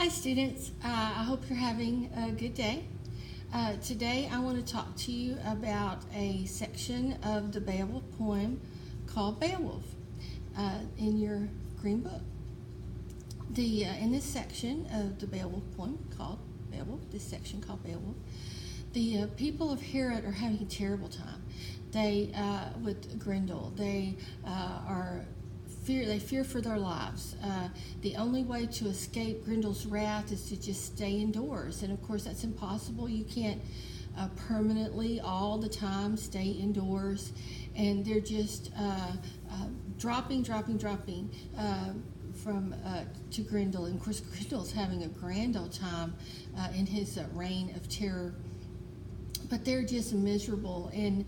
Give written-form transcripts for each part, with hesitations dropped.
Hi students, I hope you're having a good day. Today I want to talk to you about a section of the Beowulf poem called Beowulf in your green book. In this section of the Beowulf poem called Beowulf, the people of Herod are having a terrible time. They, with Grendel, they fear for their lives. The only way to escape Grendel's wrath is to just stay indoors, and of course that's impossible. You can't permanently all the time stay indoors, and they're just dropping from to Grendel. And of course Grendel's having a grand old time in his reign of terror. But they're just miserable, and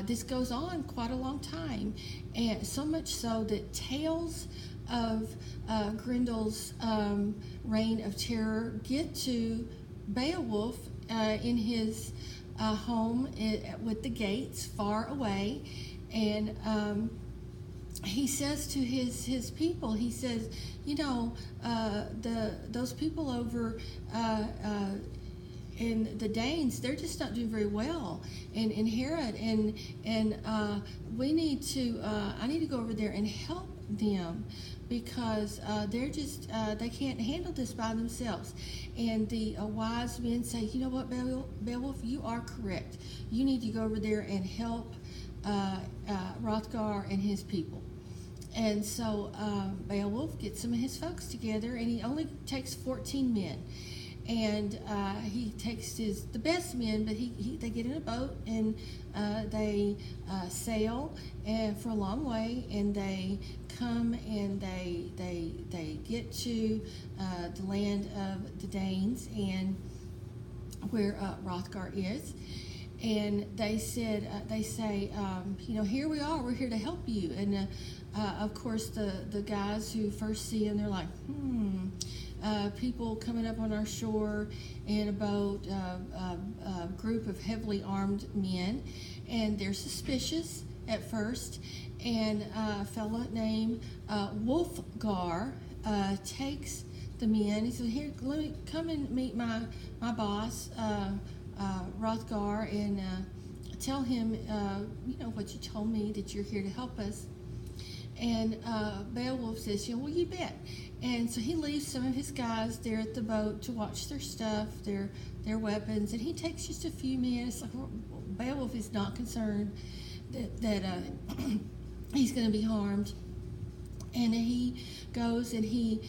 this goes on quite a long time, and so much so that tales of Grendel's reign of terror get to Beowulf in his home with the gates far away, and he says to his people, he says, those people over and the Danes, they're just not doing very well in Herod, and we need to I need to go over there and help them, because they're just they can't handle this by themselves. And the wise men say, you know what, Beowulf, you are correct. You need to go over there and help Hrothgar and his people. And so Beowulf gets some of his folks together, and he only takes 14 men. And he takes the best men, but they get in a boat, and they sail for a long way, and they come and they get to the land of the Danes, and where Hrothgar is. And they say, here we are, we're here to help you. And of course the guys who first see him, they're like, people coming up on our shore in a boat, a group of heavily armed men, and they're suspicious at first. And a fellow named Wulfgar takes the men. He said, here, let me come and meet my boss, Hrothgar, and tell him what you told me, that you're here to help us. And Beowulf says, well, you bet. And so he leaves some of his guys there at the boat to watch their stuff, their weapons, and he takes just a few men. It's like Beowulf is not concerned that he's going to be harmed. And he goes and he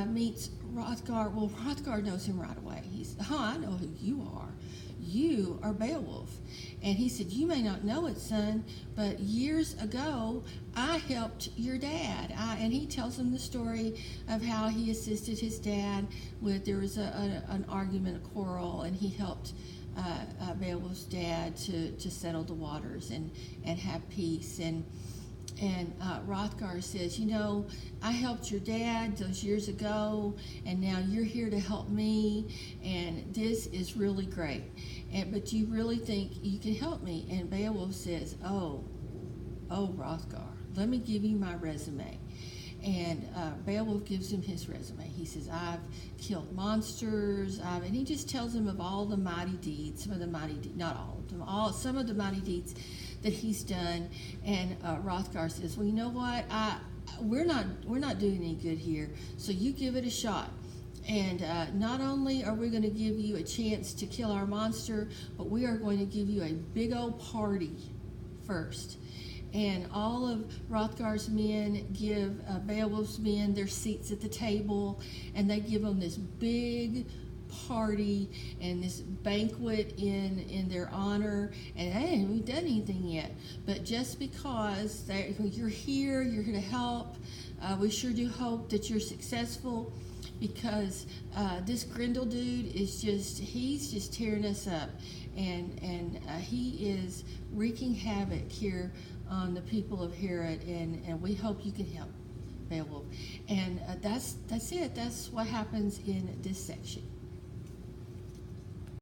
meets Hrothgar. Well, Hrothgar knows him right away. He's, I know who you are. You are Beowulf. And he said, you may not know it, son, but years ago, I helped your dad. And he tells him the story of how he assisted his dad there was an argument, a quarrel, and he helped Beowulf's dad to settle the waters and have peace. And Hrothgar says, I helped your dad those years ago, and now you're here to help me, and this is really great. But you really think you can help me? And Beowulf says, oh, Hrothgar, let me give you my resume. And Beowulf gives him his resume. He says, I've killed monsters, and he just tells him of all the mighty deeds, not all of them, some of the mighty deeds that he's done. And Hrothgar says, well, you know what, we're not doing any good here, so you give it a shot. And not only are we going to give you a chance to kill our monster, but we are going to give you a big old party first. And all of Hrothgar's men give Beowulf's men their seats at the table, and they give them this big party and this banquet in their honor. And they haven't done anything yet, but just because you're here to help, we sure do hope that you're successful, because this Grendel dude is he's just tearing us up, and he is wreaking havoc here on the people of Herod, and we hope you can help, Beowulf. And that's it. That's what happens in this section.